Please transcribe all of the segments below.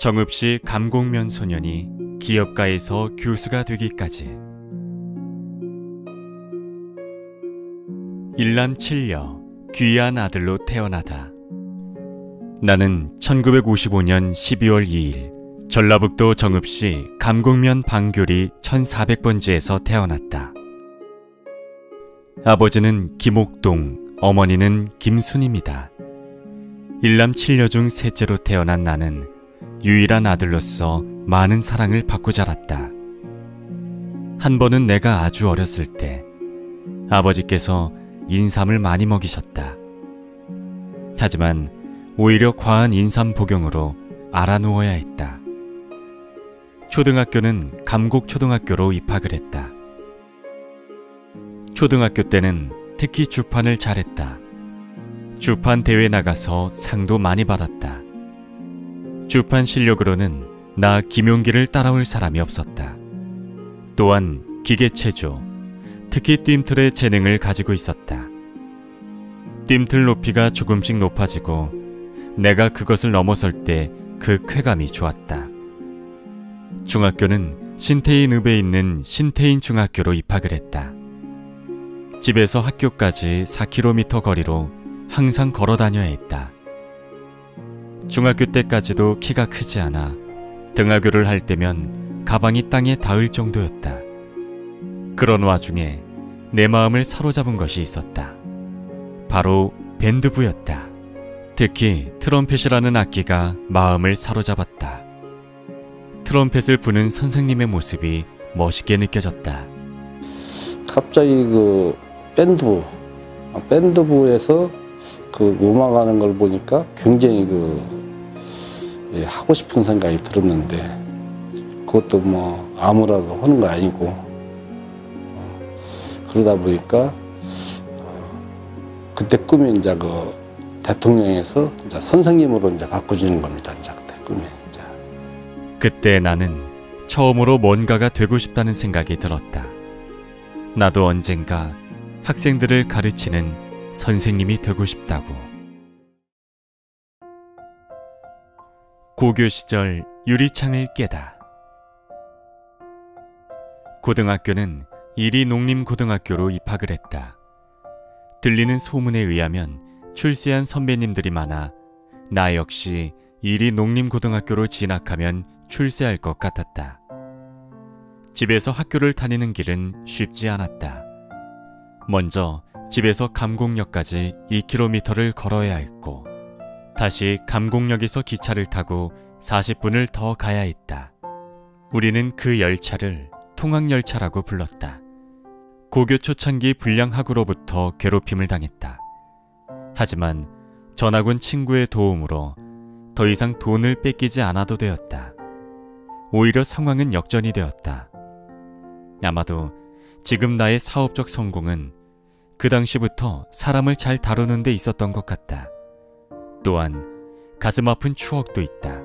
정읍시 감곡면 소년이 기업가에서 교수가 되기까지. 일남 7녀 귀한 아들로 태어나다. 나는 1955년 12월 2일 전라북도 정읍시 감곡면 방교리 1400번지에서 태어났다. 아버지는 김옥동, 어머니는 김순입니다. 일남 7녀 중 셋째로 태어난 나는 유일한 아들로서 많은 사랑을 받고 자랐다. 한 번은 내가 아주 어렸을 때 아버지께서 인삼을 많이 먹이셨다. 하지만 오히려 과한 인삼 복용으로 알아누워야 했다. 초등학교는 감곡초등학교로 입학을 했다. 초등학교 때는 특히 주판을 잘했다. 주판 대회 나가서 상도 많이 받았다. 주판 실력으로는 나 김용기를 따라올 사람이 없었다. 또한 기계체조, 특히 뜀틀의 재능을 가지고 있었다. 뜀틀 높이가 조금씩 높아지고 내가 그것을 넘어설 때 그 쾌감이 좋았다. 중학교는 신태인읍에 있는 신태인 중학교로 입학을 했다. 집에서 학교까지 4km 거리로 항상 걸어 다녀야 했다. 중학교 때까지도 키가 크지 않아 등하교를 할 때면 가방이 땅에 닿을 정도였다. 그런 와중에 내 마음을 사로잡은 것이 있었다. 바로 밴드부였다. 특히 트럼펫이라는 악기가 마음을 사로잡았다. 트럼펫을 부는 선생님의 모습이 멋있게 느껴졌다. 갑자기 그 밴드부에서 그 음악하는 걸 보니까 굉장히 하고 싶은 생각이 들었는데, 그것도 뭐 아무라도 하는 거 아니고, 그러다 보니까 그때 꿈이 이제 그 대통령에서 이제 선생님으로 이제 바꾸지는 겁니다. 이제 그때 꿈이 이제. 그때 나는 처음으로 뭔가가 되고 싶다는 생각이 들었다. 나도 언젠가 학생들을 가르치는 선생님이 되고 싶다고. 고교 시절 유리창을 깨다. 고등학교는 이리 농림고등학교로 입학을 했다. 들리는 소문에 의하면 출세한 선배님들이 많아 나 역시 이리 농림고등학교로 진학하면 출세할 것 같았다. 집에서 학교를 다니는 길은 쉽지 않았다. 먼저 집에서 감곡역까지 2km를 걸어야 했고, 다시 감곡역에서 기차를 타고 40분을 더 가야 했다. 우리는 그 열차를 통학열차라고 불렀다. 고교 초창기 불량학으로부터 괴롭힘을 당했다. 하지만 전학온 친구의 도움으로 더 이상 돈을 뺏기지 않아도 되었다. 오히려 상황은 역전이 되었다. 아마도 지금 나의 사업적 성공은 그 당시부터 사람을 잘 다루는 데 있었던 것 같다. 또한 가슴 아픈 추억도 있다.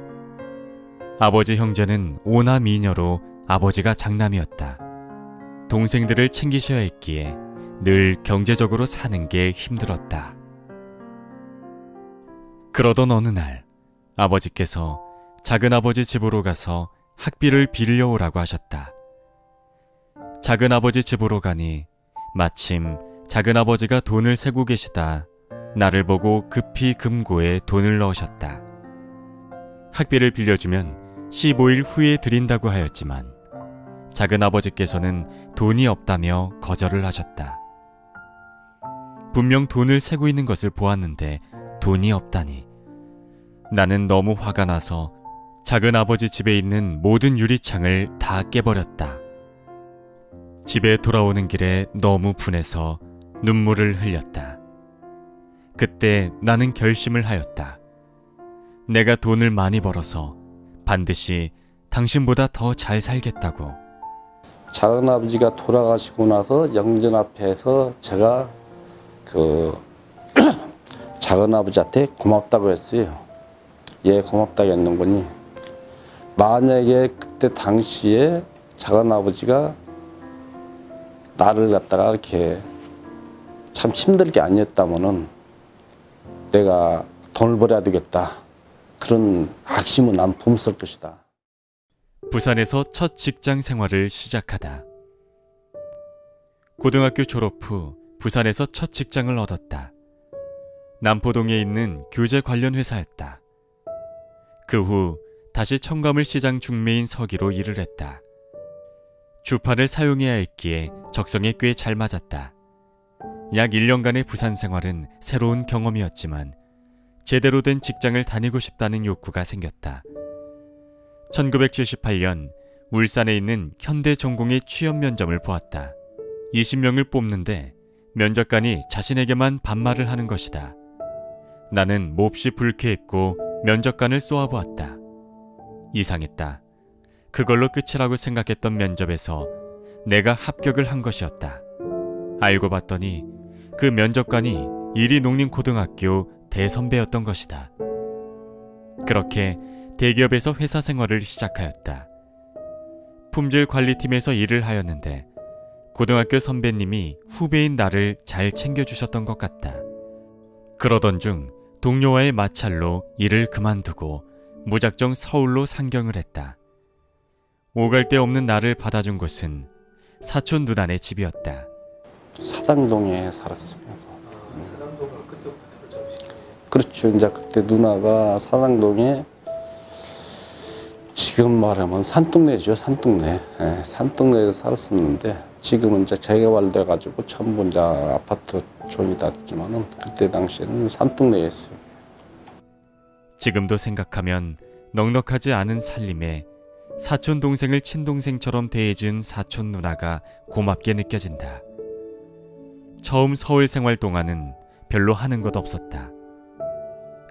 아버지 형제는 오나 미녀로 아버지가 장남이었다. 동생들을 챙기셔야 했기에 늘 경제적으로 사는 게 힘들었다. 그러던 어느 날 아버지께서 작은아버지 집으로 가서 학비를 빌려오라고 하셨다. 작은아버지 집으로 가니 마침 작은아버지가 돈을 세고 계시다 나를 보고 급히 금고에 돈을 넣으셨다. 학비를 빌려주면 15일 후에 드린다고 하였지만 작은아버지께서는 돈이 없다며 거절을 하셨다. 분명 돈을 세고 있는 것을 보았는데 돈이 없다니. 나는 너무 화가 나서 작은아버지 집에 있는 모든 유리창을 다 깨버렸다. 집에 돌아오는 길에 너무 분해서 눈물을 흘렸다. 그때 나는 결심을 하였다. 내가 돈을 많이 벌어서 반드시 당신보다 더 잘 살겠다고. 작은아버지가 돌아가시고 나서 영전 앞에서 제가 작은아버지한테 고맙다고 했어요. 예, 고맙다고 했는 거니, 만약에 그때 당시에 작은아버지가 나를 갖다가 이렇게 참 힘들게 아니었다면은 내가 돈을 벌어야 되겠다. 그런 악심은 안 품었을 것이다. 부산에서 첫 직장 생활을 시작하다. 고등학교 졸업 후 부산에서 첫 직장을 얻었다. 남포동에 있는 교재 관련 회사였다. 그 후 다시 청과물 시장 중매인 서기로 일을 했다. 주판을 사용해야 했기에 적성에 꽤 잘 맞았다. 약 1년간의 부산 생활은 새로운 경험이었지만 제대로 된 직장을 다니고 싶다는 욕구가 생겼다. 1978년 울산에 있는 현대전공의 취업 면접을 보았다. 20명을 뽑는데 면접관이 자신에게만 반말을 하는 것이다. 나는 몹시 불쾌했고 면접관을 쏘아보았다. 이상했다. 그걸로 끝이라고 생각했던 면접에서 내가 합격을 한 것이었다. 알고 봤더니 그 면접관이 이리농림고등학교 대선배였던 것이다. 그렇게 대기업에서 회사 생활을 시작하였다. 품질관리팀에서 일을 하였는데 고등학교 선배님이 후배인 나를 잘 챙겨주셨던 것 같다. 그러던 중 동료와의 마찰로 일을 그만두고 무작정 서울로 상경을 했다. 오갈 데 없는 나를 받아준 곳은 사촌 누나네 집이었다. 사당동에 살았습니다. 사당동을 그때부터 들어오셨어요? 그렇죠. 이제 그때 누나가 사당동에 지금 말하면 산동네죠. 산동네. 예, 산동네에 살았었는데 지금은 이제 재개발돼가지고 전부 이제 아파트 쪽이 됐지만은 그때 당시에는 산동네였어요. 지금도 생각하면 넉넉하지 않은 살림에 사촌 동생을 친동생처럼 대해준 사촌 누나가 고맙게 느껴진다. 처음 서울 생활 동안은 별로 하는 것 없었다.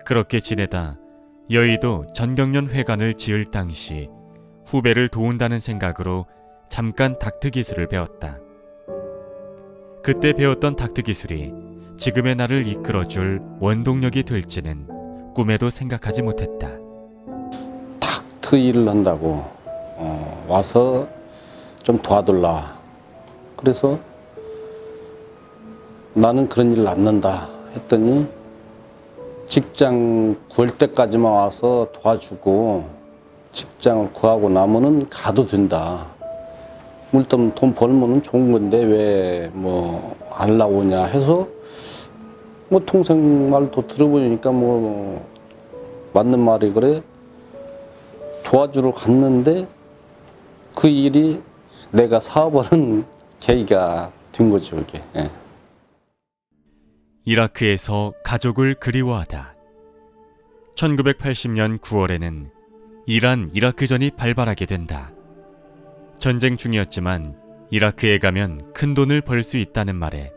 그렇게 지내다 여의도 전경련 회관을 지을 당시 후배를 도운다는 생각으로 잠깐 닥트 기술을 배웠다. 그때 배웠던 닥트 기술이 지금의 나를 이끌어줄 원동력이 될지는 꿈에도 생각하지 못했다. 닥트 일을 한다고 와서 좀 도와달라. 그래서 나는 그런 일을 안 넣는다 했더니 직장 구할 때까지만 와서 도와주고 직장을 구하고 나면은 가도 된다. 일단 돈 벌면은 좋은 건데 왜 뭐 안 나오냐 해서 뭐 동생 말도 들어보니까 뭐 맞는 말이 그래. 도와주러 갔는데 그 일이 내가 사업하는 계기가 된 거죠, 이게. 예. 이라크에서 가족을 그리워하다. 1980년 9월에는 이란 이라크전이 발발하게 된다. 전쟁 중이었지만 이라크에 가면 큰 돈을 벌 수 있다는 말에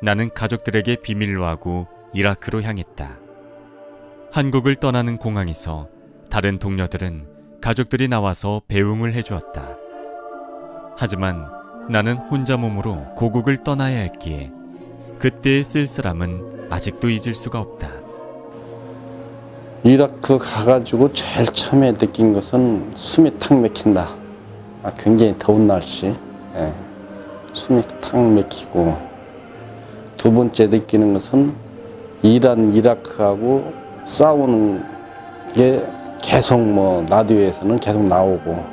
나는 가족들에게 비밀로 하고 이라크로 향했다. 한국을 떠나는 공항에서 다른 동료들은 가족들이 나와서 배웅을 해주었다. 하지만 나는 혼자 몸으로 고국을 떠나야 했기에 그때의 쓸쓸함은 아직도 잊을 수가 없다. 이라크 가가지고 제일 처음에 느낀 것은 숨이 탁 막힌다. 굉장히 더운 날씨. 예. 숨이 탁 막히고 두 번째 느끼는 것은 이란 이라크하고 싸우는 게 계속 뭐 라디오에서는 계속 나오고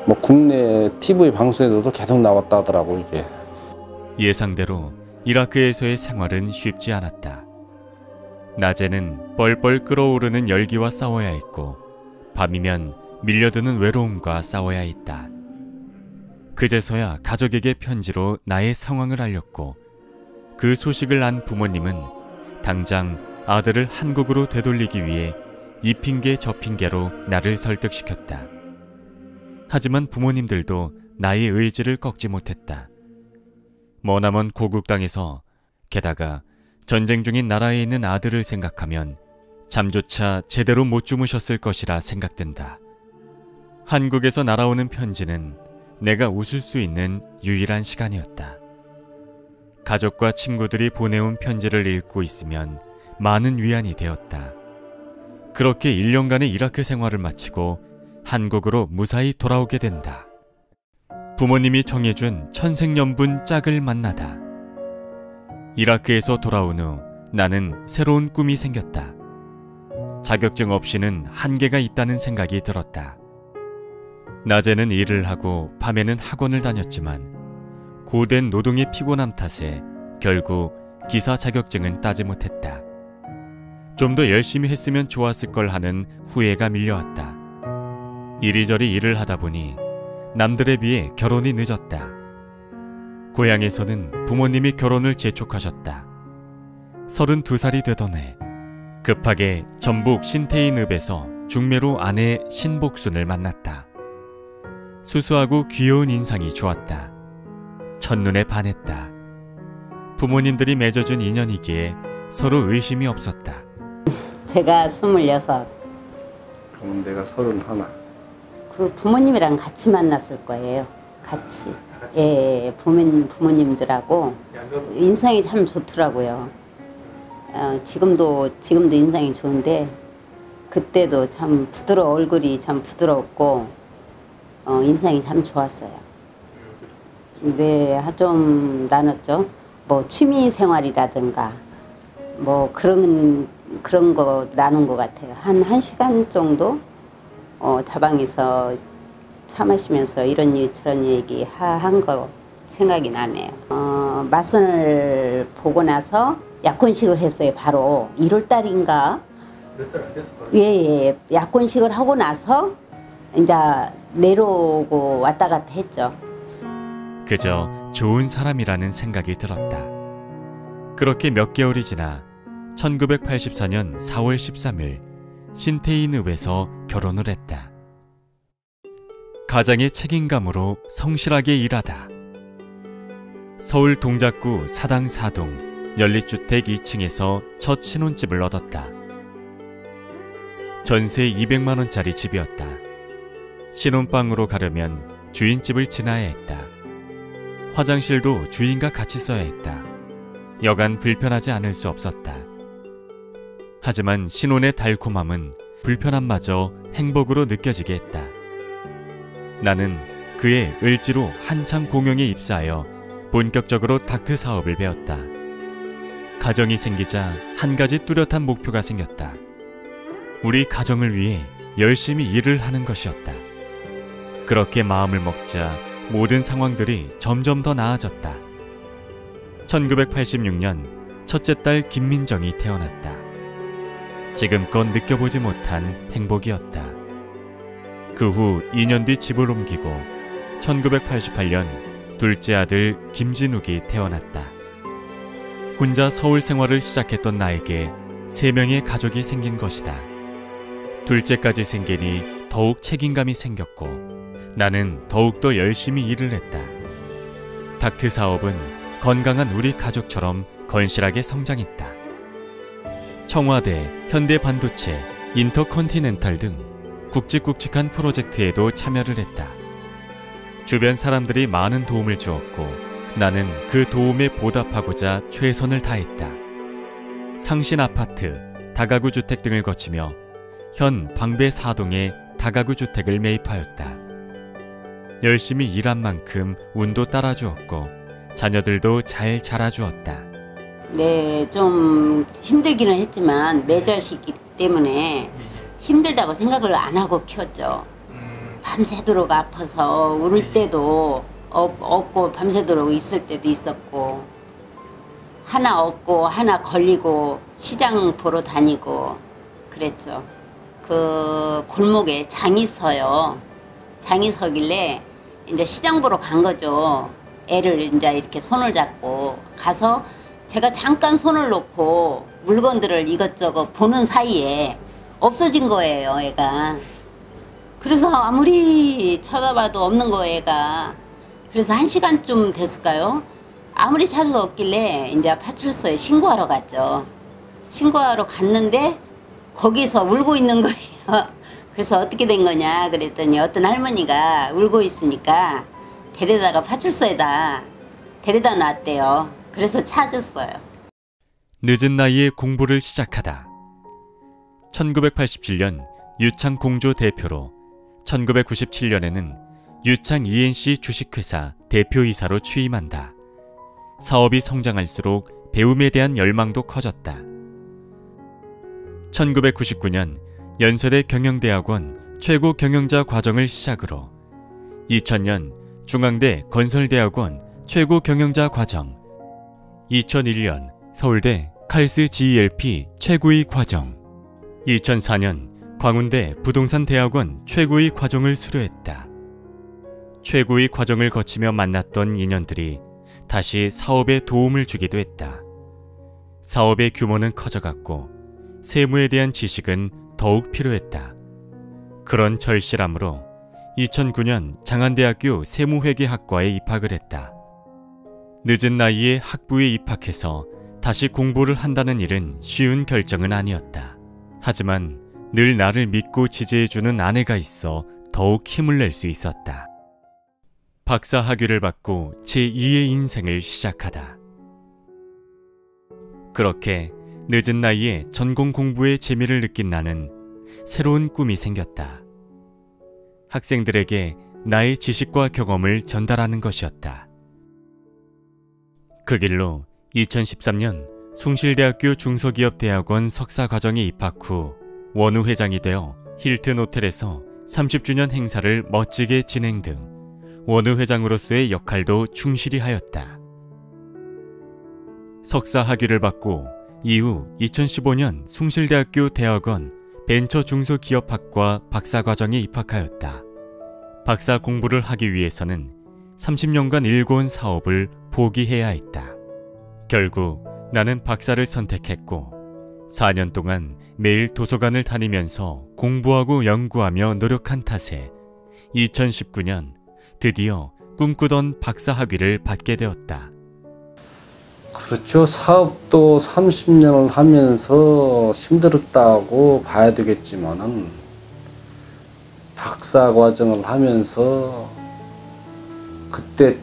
뭐 국내 TV 방송에서도 계속 나왔다 하더라고 이게. 예상대로 이라크에서의 생활은 쉽지 않았다. 낮에는 뻘뻘 끓어오르는 열기와 싸워야 했고 밤이면 밀려드는 외로움과 싸워야 했다. 그제서야 가족에게 편지로 나의 상황을 알렸고 그 소식을 안 부모님은 당장 아들을 한국으로 되돌리기 위해 이 핑계 저 핑계로 나를 설득시켰다. 하지만 부모님들도 나의 의지를 꺾지 못했다. 머나먼 고국 땅에서 게다가 전쟁 중인 나라에 있는 아들을 생각하면 잠조차 제대로 못 주무셨을 것이라 생각된다. 한국에서 날아오는 편지는 내가 웃을 수 있는 유일한 시간이었다. 가족과 친구들이 보내온 편지를 읽고 있으면 많은 위안이 되었다. 그렇게 1년간의 이라크 생활을 마치고 한국으로 무사히 돌아오게 된다. 부모님이 정해준 천생연분 짝을 만나다. 이라크에서 돌아온 후 나는 새로운 꿈이 생겼다. 자격증 없이는 한계가 있다는 생각이 들었다. 낮에는 일을 하고 밤에는 학원을 다녔지만 고된 노동의 피곤함 탓에 결국 기사 자격증은 따지 못했다. 좀 더 열심히 했으면 좋았을 걸 하는 후회가 밀려왔다. 이리저리 일을 하다 보니 남들에 비해 결혼이 늦었다. 고향에서는 부모님이 결혼을 재촉하셨다. 32살이 되던 해 급하게 전북 신태인읍에서 중매로 아내 신복순을 만났다. 수수하고 귀여운 인상이 좋았다. 첫눈에 반했다. 부모님들이 맺어준 인연이기에 서로 의심이 없었다. 제가 26. 그럼 내가 31. 그 부모님이랑 같이 만났을 거예요. 같이. 다 같이? 예, 부모님들하고 양가 인상이 참 좋더라고요. 지금도 인상이 좋은데 그때도 참 얼굴이 참 부드럽고 인상이 참 좋았어요. 네, 좀 나눴죠. 뭐 취미 생활이라든가 뭐 그런 거 나눈 것 같아요. 한 1시간 정도 다방에서 차 마시면서 이런 일 저런 얘기 한 거 생각이 나네요. 맞선을 보고 나서 약혼식을 했어요. 바로 1월 달인가? 몇 달 안 돼서 바로 예, 약혼식을 하고 나서 이제 내려오고 왔다 갔다 했죠. 그저 좋은 사람이라는 생각이 들었다. 그렇게 몇 개월이 지나 1984년 4월 13일 신태인읍에서 결혼을 했다. 가장의 책임감으로 성실하게 일하다. 서울 동작구 사당 4동 연립주택 2층에서 첫 신혼집을 얻었다. 전세 200만 원짜리 집이었다. 신혼방으로 가려면 주인집을 지나야 했다. 화장실도 주인과 같이 써야 했다. 여간 불편하지 않을 수 없었다. 하지만 신혼의 달콤함은 불편함마저 행복으로 느껴지게 했다. 나는 그의 을지로 한창 공용에 입사하여 본격적으로 닥트 사업을 배웠다. 가정이 생기자 한 가지 뚜렷한 목표가 생겼다. 우리 가정을 위해 열심히 일을 하는 것이었다. 그렇게 마음을 먹자 모든 상황들이 점점 더 나아졌다. 1986년 첫째 딸 김민정이 태어났다. 지금껏 느껴보지 못한 행복이었다. 그 후 2년 뒤 집을 옮기고 1988년 둘째 아들 김진욱이 태어났다. 혼자 서울 생활을 시작했던 나에게 3명의 가족이 생긴 것이다. 둘째까지 생기니 더욱 책임감이 생겼고 나는 더욱더 열심히 일을 했다. 닥트 사업은 건강한 우리 가족처럼 건실하게 성장했다. 청와대, 현대반도체, 인터컨티넨탈 등 굵직굵직한 프로젝트에도 참여를 했다. 주변 사람들이 많은 도움을 주었고 나는 그 도움에 보답하고자 최선을 다했다. 상신 아파트, 다가구 주택 등을 거치며 현 방배 4동에 다가구 주택을 매입하였다. 열심히 일한 만큼 운도 따라주었고 자녀들도 잘 자라주었다. 네, 좀 힘들기는 했지만 내 자식이기 때문에 힘들다고 생각을 안 하고 키웠죠. 밤새도록 아파서 울 때도 없고 밤새도록 있을 때도 있었고 하나 없고 하나 걸리고 시장 보러 다니고 그랬죠. 그 골목에 장이 서요. 장이 서길래 이제 시장 보러 간 거죠. 애를 이제 이렇게 손을 잡고 가서 제가 잠깐 손을 놓고 물건들을 이것저것 보는 사이에 없어진 거예요, 애가. 그래서 아무리 쳐다봐도 없는 거예요, 애가. 그래서 1시간쯤 됐을까요? 아무리 찾아도 없길래 이제 파출소에 신고하러 갔죠. 신고하러 갔는데 거기서 울고 있는 거예요. 그래서 어떻게 된 거냐 그랬더니 어떤 할머니가 울고 있으니까 데려다가 파출소에다 데려다 놨대요. 그래서 찾았어요. 늦은 나이에 공부를 시작하다. 1987년 유창 공조 대표로 1997년에는 유창 ENC 주식회사 대표이사로 취임한다. 사업이 성장할수록 배움에 대한 열망도 커졌다. 1999년 연세대 경영대학원 최고 경영자 과정을 시작으로 2000년 중앙대 건설대학원 최고 경영자 과정, 2001년 서울대 칼스 GELP 최고위 과정, 2004년 광운대 부동산대학원 최고위 과정을 수료했다. 최고위 과정을 거치며 만났던 인연들이 다시 사업에 도움을 주기도 했다. 사업의 규모는 커져갔고 세무에 대한 지식은 더욱 필요했다. 그런 절실함으로 2009년 장안대학교 세무회계학과에 입학을 했다. 늦은 나이에 학부에 입학해서 다시 공부를 한다는 일은 쉬운 결정은 아니었다. 하지만 늘 나를 믿고 지지해주는 아내가 있어 더욱 힘을 낼 수 있었다. 박사 학위를 받고 제2의 인생을 시작하다. 그렇게 늦은 나이에 전공 공부에 재미를 느낀 나는 새로운 꿈이 생겼다. 학생들에게 나의 지식과 경험을 전달하는 것이었다. 그 길로 2013년 숭실대학교 중소기업대학원 석사과정에 입학 후 원우 회장이 되어 힐튼 호텔에서 30주년 행사를 멋지게 진행 등 원우 회장으로서의 역할도 충실히 하였다. 석사 학위를 받고 이후 2015년 숭실대학교 대학원 벤처중소기업학과 박사과정에 입학하였다. 박사 공부를 하기 위해서는 30년간 일궈온 사업을 포기해야 했다. 결국 나는 박사를 선택했고 4년 동안 매일 도서관을 다니면서 공부하고 연구하며 노력한 탓에 2019년 드디어 꿈꾸던 박사 학위를 받게 되었다. 그렇죠. 사업도 30년을 하면서 힘들었다고 봐야 되겠지만은 박사 과정을 하면서 그때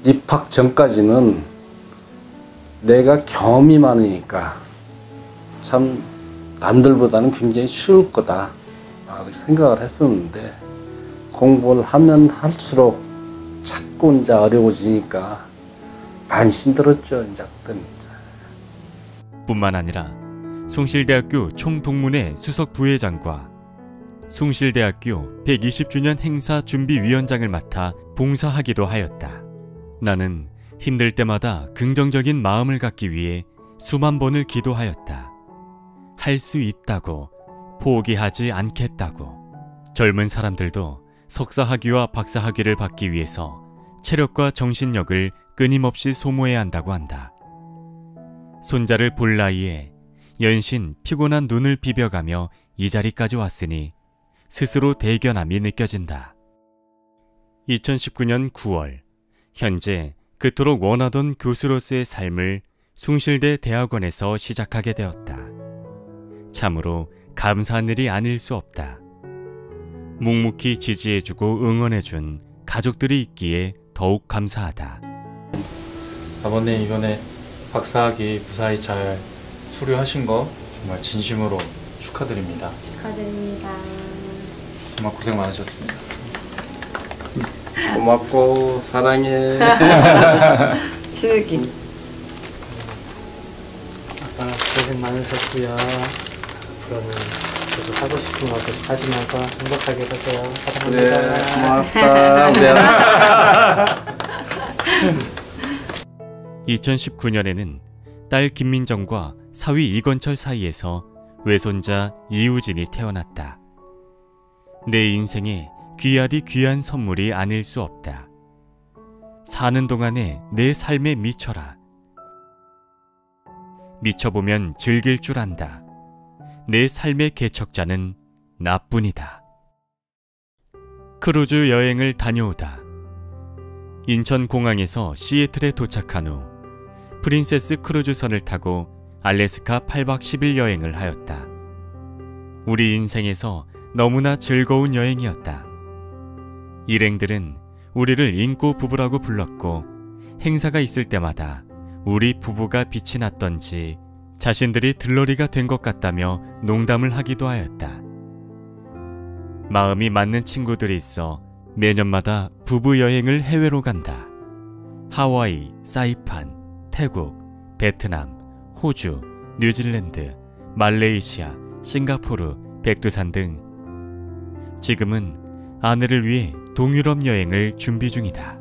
입학 전까지는 내가 경험이 많으니까 참 남들보다는 굉장히 쉬울 거다 생각을 했었는데 공부를 하면 할수록 자꾸 이제 어려워지니까 많이 힘들었죠. 이제 그때는. 뿐만 아니라 숭실대학교 총동문회 수석 부회장과 숭실대학교 120주년 행사 준비위원장을 맡아 봉사하기도 하였다. 나는 힘들 때마다 긍정적인 마음을 갖기 위해 수만 번을 기도하였다. 할 수 있다고, 포기하지 않겠다고. 젊은 사람들도 석사학위와 박사학위를 받기 위해서 체력과 정신력을 끊임없이 소모해야 한다고 한다. 손자를 볼 나이에 연신 피곤한 눈을 비벼가며 이 자리까지 왔으니 스스로 대견함이 느껴진다. 2019년 9월, 현재 그토록 원하던 교수로서의 삶을 숭실대 대학원에서 시작하게 되었다. 참으로 감사한 일이 아닐 수 없다. 묵묵히 지지해주고 응원해준 가족들이 있기에 더욱 감사하다. 아버님 이번에 박사학위 무사히 잘 수료하신 거 정말 진심으로 축하드립니다. 축하드립니다. 정말 고생 많으셨습니다. 고맙고 사랑해. 신우기. 아빠 고생 많으셨고요. 앞으로는 계속 하고 싶은 거 계속 하시면서 행복하게 되세요. 그래, 사랑합니다. 고맙다. 2019년에는 딸 김민정과 사위 이건철 사이에서 외손자 이우진이 태어났다. 내 인생에 귀하디 귀한 선물이 아닐 수 없다. 사는 동안에 내 삶에 미쳐라. 미쳐보면 즐길 줄 안다. 내 삶의 개척자는 나뿐이다. 크루즈 여행을 다녀오다. 인천공항에서 시애틀에 도착한 후 프린세스 크루즈선을 타고 알래스카 8박 10일 여행을 하였다. 우리 인생에서 너무나 즐거운 여행이었다. 일행들은 우리를 인꼬 부부라고 불렀고 행사가 있을 때마다 우리 부부가 빛이 났던지 자신들이 들러리가 된 것 같다며 농담을 하기도 하였다. 마음이 맞는 친구들이 있어 매년마다 부부 여행을 해외로 간다. 하와이, 사이판, 태국, 베트남, 호주, 뉴질랜드, 말레이시아, 싱가포르, 백두산 등 지금은 아내를 위해 동유럽 여행을 준비 중이다.